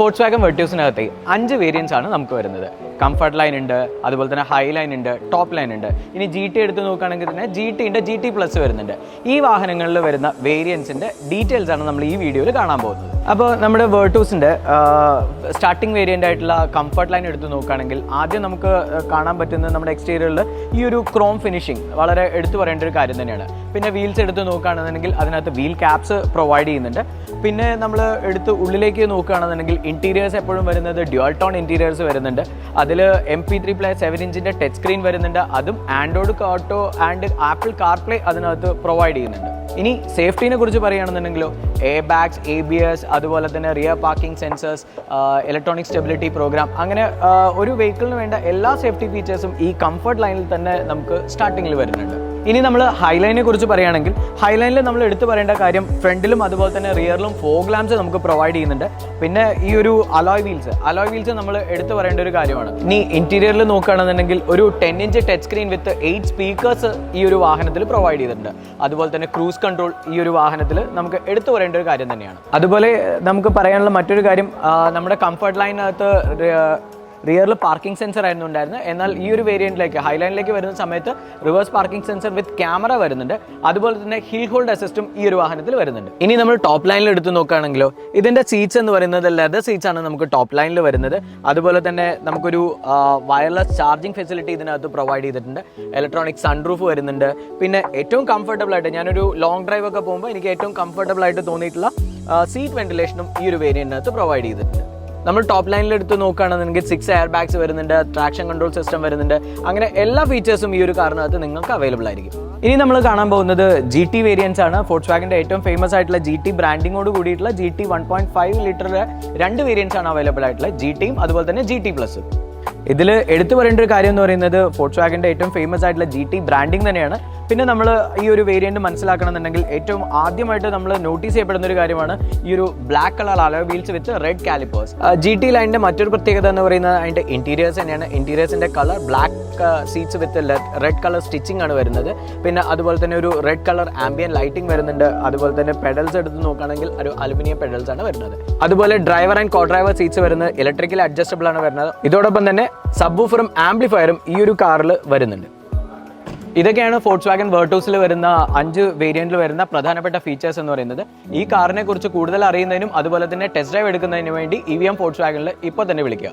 Volkswagen Virtus'നകത്തെ 5 variance ആണ് നമുക്ക് വരുന്നത്. കംഫർട്ട് ലൈൻ ഉണ്ട്, അതുപോലെ തന്നെ ഹൈ ലൈൻ ഉണ്ട്, ടോപ്പ് ലൈൻ ഉണ്ട്. ഇനി GT എടുത്ത് നോക്കുകയാണെങ്കിൽ തന്നെ GT GT പ്ലസ് വരുന്നുണ്ട്. ഈ വാഹനങ്ങളിൽ വരുന്ന വേരിയൻസിന്റെ ഡീറ്റെയിൽസ് ആണ് നമ്മൾ ഈ വീഡിയോയിൽ കാണാൻ പോകുന്നത്. അപ്പോൾ നമ്മുടെ Virtus'ന്റെ സ്റ്റാർട്ടിംഗ് വേരിയന്റ് ആയിട്ടുള്ള കംഫർട്ട് ലൈൻ എടുത്ത് നോക്കുകയാണെങ്കിൽ ആദ്യം നമുക്ക് കാണാൻ പറ്റുന്നത് നമ്മുടെ എക്സ്റ്റീരിയറിൽ ഈ ഒരു ക്രോം ഫിനിഷിംഗ് വളരെ എടുത്തു പറയേണ്ട ഒരു കാര്യം തന്നെയാണ്. പിന്നെ വീൽസ് എടുത്ത് നോക്കുകയാണെന്നുണ്ടെങ്കിൽ അതിനകത്ത് വീൽ ക്യാപ്സ് പ്രൊവൈഡ് ചെയ്യുന്നുണ്ട്. പിന്നെ നമ്മൾ എടുത്ത് ഉള്ളിലേക്ക് നോക്കുകയാണെന്നുണ്ടെങ്കിൽ ഇന്റീരിയേഴ്സ് എപ്പോഴും വരുന്നത് ഡ്യുവൽ ടോൺ ഇന്റീരിയേഴ്സ് വരുന്നുണ്ട്. അതിൽ MP3 7 ഇഞ്ചിൻ്റെ ടച്ച് സ്ക്രീൻ വരുന്നുണ്ട്. അതും Android auto and apple CarPlay അതിനകത്ത് പ്രൊവൈഡ് ചെയ്യുന്നുണ്ട്. ഇനി സേഫ്റ്റീനെ കുറിച്ച് പറയുകയാണെന്നുണ്ടെങ്കിലോ എയർ ബാഗ്സ്, ABS, അതുപോലെ തന്നെ rear parking sensors, electronic stability program, അങ്ങനെ ഒരു വെഹിക്കിളിന് വേണ്ട എല്ലാ സേഫ്റ്റി ഫീച്ചേഴ്സും ഈ കംഫർട്ട് ലൈനിൽ തന്നെ നമുക്ക് സ്റ്റാർട്ടിങ്ങിൽ വരുന്നുണ്ട്. ഇനി നമ്മൾ ഹൈലൈനെ കുറിച്ച് പറയുകയാണെങ്കിൽ ഹൈലൈനിൽ നമ്മൾ എടുത്തു പറയേണ്ട കാര്യം ഫ്രണ്ടിലും അതുപോലെ തന്നെ റിയറിലും ഫോഗ് ലാംപ്സ് നമുക്ക് പ്രൊവൈഡ് ചെയ്യുന്നുണ്ട്. പിന്നെ ഈ ഒരു അലോയ് വീൽസ് നമ്മൾ എടുത്തു പറയേണ്ട ഒരു കാര്യമാണ്. ഇനി ഇന്റീരിയറിൽ നോക്കുകയാണെന്നുണ്ടെങ്കിൽ ഒരു 10 ഇഞ്ച് ടച്ച് സ്ക്രീൻ വിത്ത് 8 സ്പീക്കേഴ്സ് ഈ ഒരു വാഹനത്തിൽ പ്രൊവൈഡ് ചെയ്തിട്ടുണ്ട്. അതുപോലെ തന്നെ ക്രൂസ് കൺട്രോൾ ഈ ഒരു വാഹനത്തിൽ നമുക്ക് എടുത്തു പറയേണ്ട ഒരു കാര്യം തന്നെയാണ്. അതുപോലെ നമുക്ക് പറയാനുള്ള മറ്റൊരു കാര്യം, നമ്മുടെ കംഫർട്ട് ലൈനകത്ത് റിയറിൽ പാർക്കിംഗ് സെൻസർ ആയിരുന്നു ഉണ്ടായിരുന്നത്. എന്നാൽ ഈ ഒരു വേരിയന്റിലേക്ക് ഹൈലൈനിലേക്ക് വരുന്ന സമയത്ത് റിവേഴ്സ് പാർക്കിംഗ് സെൻസർ വിത്ത് ക്യാമറ വരുന്നുണ്ട്. അതുപോലെ തന്നെ ഹിൽ ഹോൾഡ് അസിസ്റ്റും ഈ ഒരു വാഹനത്തിൽ വരുന്നുണ്ട്. ഇനി നമ്മൾ ടോപ്പ് ലൈനിൽ എടുത്ത് നോക്കുകയാണെങ്കിലോ ഇതിന്റെ സീറ്റ്സ് എന്ന് പറയുന്നത് ലെതർ സീറ്റ്സ് ആണ് നമുക്ക് ടോപ്പ് ലൈനിൽ വരുന്നത്. അതുപോലെ തന്നെ നമുക്കൊരു വയർലെസ് ചാർജിങ് ഫെസിലിറ്റി ഇതിനകത്ത് പ്രൊവൈഡ് ചെയ്തിട്ടുണ്ട്. ഇലക്ട്രോണിക് സൺറൂഫ് വരുന്നുണ്ട്. പിന്നെ ഏറ്റവും കംഫർട്ടബിൾ ആയിട്ട് ഞാനൊരു ലോങ് ഡ്രൈവ് ഒക്കെ പോകുമ്പോൾ എനിക്ക് ഏറ്റവും കംഫർട്ടബിൾ ആയിട്ട് തോന്നിയിട്ടുള്ള സീറ്റ് വെന്റിലേഷനും ഈ ഒരു വേരിയന്റിനകത്ത് പ്രൊവൈഡ് ചെയ്തിട്ടുണ്ട്. നമ്മൾ ടോപ്പ് ലൈനിൽ എടുത്ത് നോക്കുകയാണെന്നുണ്ടെങ്കിൽ 6 എയർ ബാഗ്സ് വരുന്നുണ്ട്, ട്രാക്ഷൻ കൺട്രോൾ സിസ്റ്റം വരുന്നുണ്ട്. അങ്ങനെ എല്ലാ ഫീച്ചേഴ്സും ഈ ഒരു കാറിനകത്ത് നിങ്ങൾക്ക് അവൈലബിൾ ആയിരിക്കും. ഇനി നമ്മൾ കാണാൻ പോകുന്നത് GT വേരിയൻസ് ആണ്. ഫോൾക്സ്വാഗന്റെ ഏറ്റവും ഫേമസ് ആയിട്ടുള്ള GT ബ്രാൻഡിങ്ങോട് കൂടിയിട്ടുള്ള GT 1.5 ലിറ്ററിലെ 2 വേരിയൻസ് ആണ് അവൈലബിൾ ആയിട്ടുള്ള GTയും അതുപോലെ തന്നെ GT പ്ലസും. ഇതിൽ എടുത്തു പറയേണ്ട ഒരു കാര്യം എന്ന് പറയുന്നത് ഫോൾക്സ്വാഗന്റെ ഏറ്റവും ഫേമസ് ആയിട്ടുള്ള GT ബ്രാൻഡിങ് തന്നെയാണ്. പിന്നെ നമ്മൾ ഈ ഒരു വേരിയന്റ് മനസ്സിലാക്കണമെന്നുണ്ടെങ്കിൽ ഏറ്റവും ആദ്യമായിട്ട് നമ്മൾ നോട്ടീസ് ചെയ്യപ്പെടുന്ന ഒരു കാര്യമാണ് ഈ ഒരു black colour alloy wheels with red callipers. GT ലൈനിന്റെ മറ്റൊരു പ്രത്യേകത എന്ന് പറയുന്നത് അതിന്റെ ഇന്റീരിയേഴ്സ് തന്നെയാണ്. ഇന്റീരിയേഴ്സിന്റെ colour black seats with red colour stitching ആണ് വരുന്നത്. പിന്നെ അതുപോലെ തന്നെ ഒരു റെഡ് കളർ ആംബിയൻ ലൈറ്റിംഗ് വരുന്നുണ്ട്. അതുപോലെ തന്നെ പെഡൽസ് എടുത്ത് നോക്കുകയാണെങ്കിൽ ഒരു അലുമിനിയം പെഡൽസ് ആണ് വരുന്നത്. അതുപോലെ driver and co driver seats വരുന്നത് ഇലക്ട്രിക്കലി അഡ്ജസ്റ്റബിൾ ആണ് വരുന്നത്. ഇതോടൊപ്പം തന്നെ സബ്വൂഫറും ആംപ്ലിഫയറും ഈ ഒരു കാറിൽ വരുന്നുണ്ട്. ഇതൊക്കെയാണ് ഫോൾക്സ്വാഗൻ വെർട്ടൂസിൽ വരുന്ന 5 വേരിയന്റിൽ വരുന്ന പ്രധാനപ്പെട്ട ഫീച്ചേഴ്സ് എന്ന് പറയുന്നത്. ഈ കാറിനെ കുറിച്ച് കൂടുതൽ അറിയുന്നതിനും അതുപോലെ തന്നെ ടെസ്റ്റ് ഡ്രൈവ് എടുക്കുന്നതിന് വേണ്ടി EVM ഫോൾക്സ്വാഗനിൽ ഇപ്പോൾ തന്നെ വിളിക്കുക.